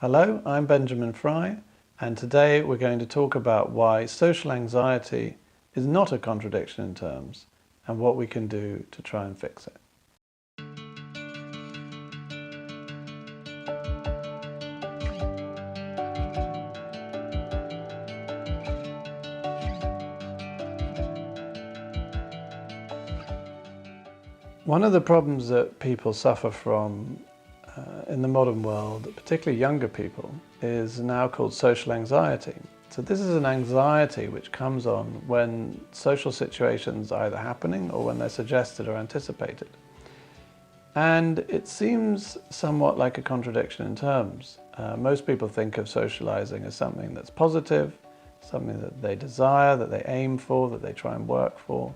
Hello, I'm Benjamin Fry, and today we're going to talk about why social anxiety is not a contradiction in terms and what we can do to try and fix it. One of the problems that people suffer from in the modern world, particularly younger people, is now called social anxiety. So this is an anxiety which comes on when social situations are either happening or when they're suggested or anticipated. And it seems somewhat like a contradiction in terms. Most people think of socializing as something that's positive, something that they desire, that they aim for, that they try and work for.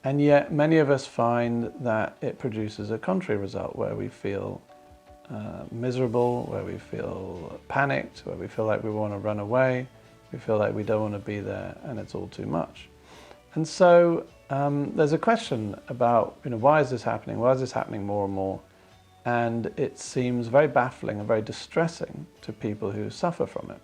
And yet many of us find that it produces a contrary result where we feel miserable, where we feel panicked, where we feel like we want to run away, we feel like we don't want to be there and it's all too much. And so there's a question about, why is this happening? Why is this happening more and more? And it seems very baffling and very distressing to people who suffer from it.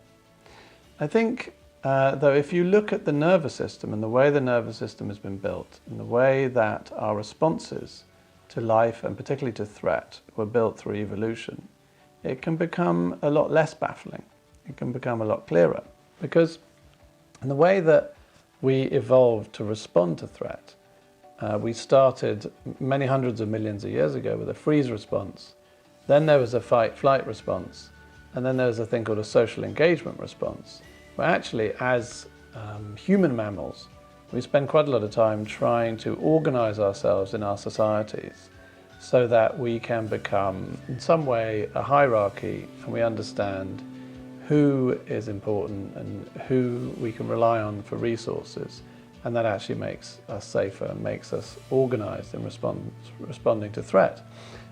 I think though, if you look at the nervous system and the way the nervous system has been built and the way that our responses to life and particularly to threat were built through evolution, it can become a lot less baffling. It can become a lot clearer, because in the way that we evolved to respond to threat, we started many hundreds of millions of years ago with a freeze response. Then there was a fight-flight response, and then there was a thing called a social engagement response. But actually, as human mammals, we spend quite a lot of time trying to organize ourselves in our societies so that we can become, in some way, a hierarchy, and we understand who is important and who we can rely on for resources. And that actually makes us safer and makes us organized in responding to threat.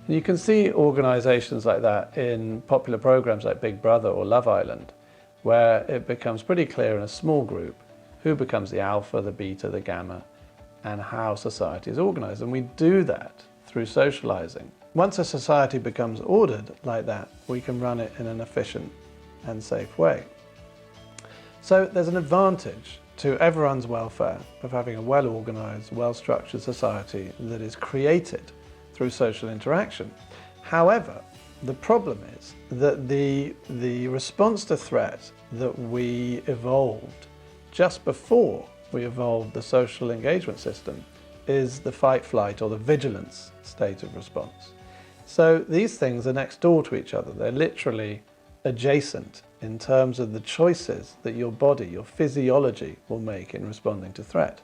And you can see organizations like that in popular programs like Big Brother or Love Island, where it becomes pretty clear in a small group who becomes the alpha, the beta, the gamma, and how society is organized. And we do that through socializing. Once a society becomes ordered like that, we can run it in an efficient and safe way. So there's an advantage to everyone's welfare of having a well-organized, well-structured society that is created through social interaction. However, the problem is that the response to threat that we evolved just before we evolved the social engagement system is the fight-flight or the vigilance state of response. So these things are next door to each other. They're literally adjacent in terms of the choices that your body, your physiology will make in responding to threat.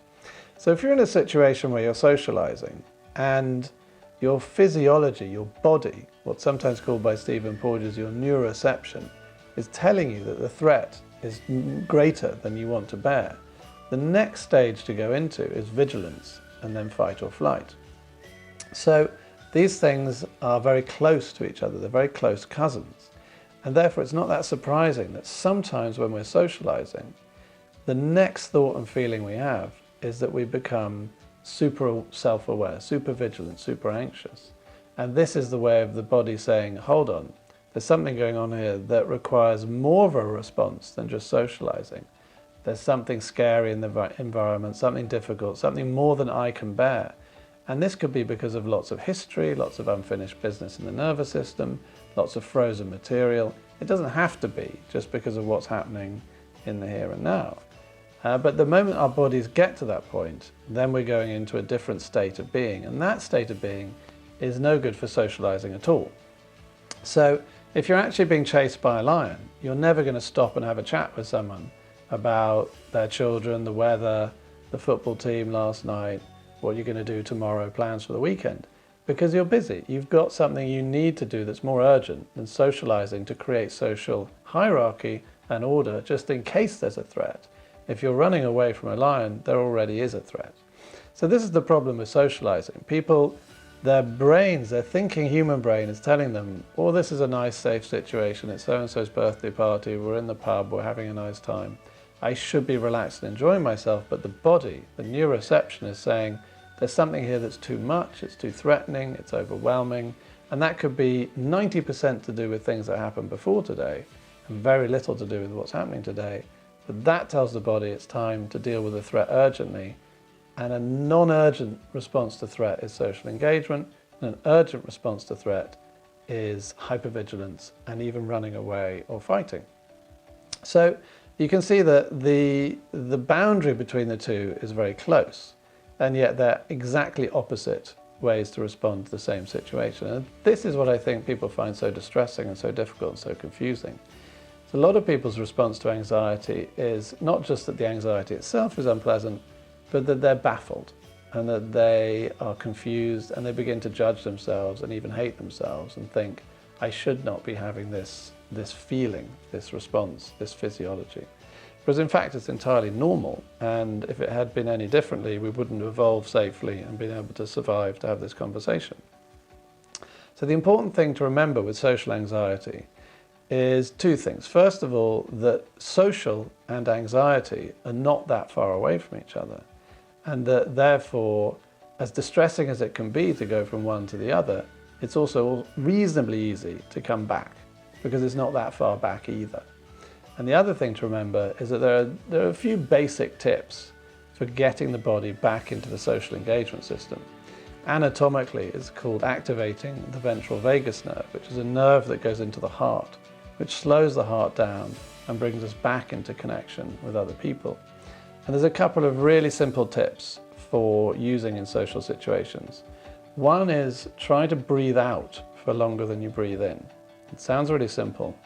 So if you're in a situation where you're socializing and your physiology, your body, what's sometimes called by Stephen Porges your neuroception, is telling you that the threat is greater than you want to bear, the next stage to go into is vigilance and then fight or flight. So these things are very close to each other, they're very close cousins. And therefore it's not that surprising that sometimes when we're socializing, the next thought and feeling we have is that we become super self-aware, super vigilant, super anxious. And this is the way of the body saying, hold on, there's something going on here that requires more of a response than just socializing. There's something scary in the environment, something difficult, something more than I can bear. And this could be because of lots of history, lots of unfinished business in the nervous system, lots of frozen material. It doesn't have to be just because of what's happening in the here and now. But the moment our bodies get to that point, then we're going into a different state of being. And that state of being is no good for socializing at all. So if you're actually being chased by a lion, you're never going to stop and have a chat with someone about their children, the weather, the football team last night, what you're going to do tomorrow, plans for the weekend, because you're busy. You've got something you need to do that's more urgent than socializing to create social hierarchy and order just in case there's a threat. If you're running away from a lion, there already is a threat. So this is the problem with socializing. People, their brains, their thinking human brain is telling them, oh, this is a nice, safe situation. It's so-and-so's birthday party. We're in the pub. We're having a nice time. I should be relaxed and enjoying myself. But the body, the neuroception is saying, there's something here that's too much. It's too threatening. It's overwhelming. And that could be 90% to do with things that happened before today and very little to do with what's happening today. But that tells the body it's time to deal with the threat urgently. And a non-urgent response to threat is social engagement, and an urgent response to threat is hypervigilance and even running away or fighting. So you can see that the boundary between the two is very close, and yet they're exactly opposite ways to respond to the same situation. And this is what I think people find so distressing and so difficult and so confusing. So a lot of people's response to anxiety is not just that the anxiety itself is unpleasant, but that they're baffled and that they are confused and they begin to judge themselves and even hate themselves and think, I should not be having this feeling, this response, this physiology. Whereas in fact it's entirely normal, and if it had been any differently, we wouldn't have evolved safely and been able to survive to have this conversation. So the important thing to remember with social anxiety is two things. First of all, that social and anxiety are not that far away from each other, and that therefore, as distressing as it can be to go from one to the other, it's also reasonably easy to come back, because it's not that far back either. And the other thing to remember is that there are a few basic tips for getting the body back into the social engagement system. Anatomically, it's called activating the ventral vagus nerve, which is a nerve that goes into the heart, which slows the heart down and brings us back into connection with other people. And there's a couple of really simple tips for using in social situations. One is try to breathe out for longer than you breathe in. It sounds really simple,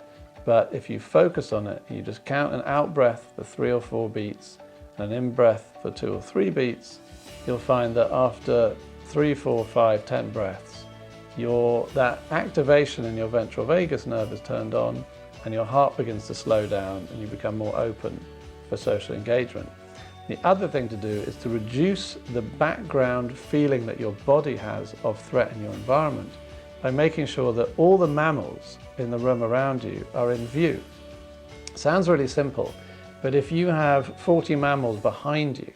but if you focus on it, you just count an out breath for 3 or 4 beats and an in breath for 2 or 3 beats, you'll find that after 3, 4, 5, 10 breaths, that activation in your ventral vagus nerve is turned on and your heart begins to slow down and you become more open for social engagement. The other thing to do is to reduce the background feeling that your body has of threat in your environment by making sure that all the mammals in the room around you are in view. Sounds really simple, but if you have 40 mammals behind you,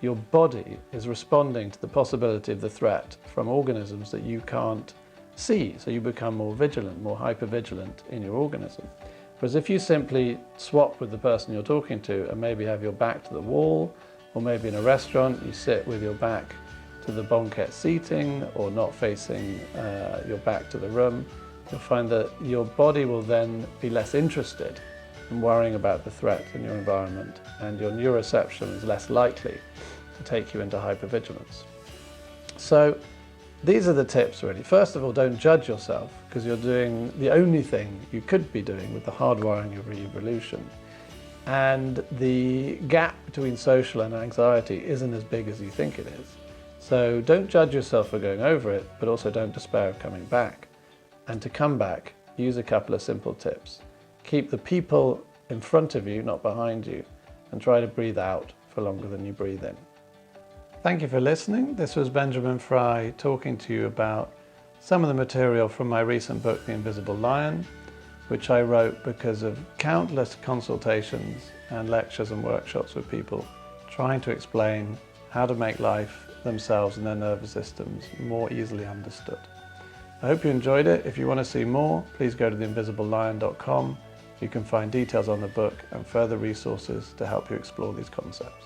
your body is responding to the possibility of the threat from organisms that you can't see, so you become more vigilant, more hypervigilant in your organism. Whereas if you simply swap with the person you're talking to and maybe have your back to the wall, or maybe in a restaurant you sit with your back to the banquette seating or not facing your back to the room, you'll find that your body will then be less interested in worrying about the threat in your environment, and your neuroception is less likely to take you into hypervigilance. So these are the tips really. First of all, don't judge yourself, because you're doing the only thing you could be doing with the hardwiring of evolution. And the gap between social and anxiety isn't as big as you think it is. So don't judge yourself for going over it, but also don't despair of coming back. And to come back, use a couple of simple tips. Keep the people in front of you, not behind you, and try to breathe out for longer than you breathe in. Thank you for listening. This was Benjamin Fry talking to you about some of the material from my recent book, The Invisible Lion, which I wrote because of countless consultations and lectures and workshops with people trying to explain how to make life, themselves and their nervous systems more easily understood. I hope you enjoyed it. If you want to see more, please go to theinvisiblelion.com. You can find details on the book and further resources to help you explore these concepts.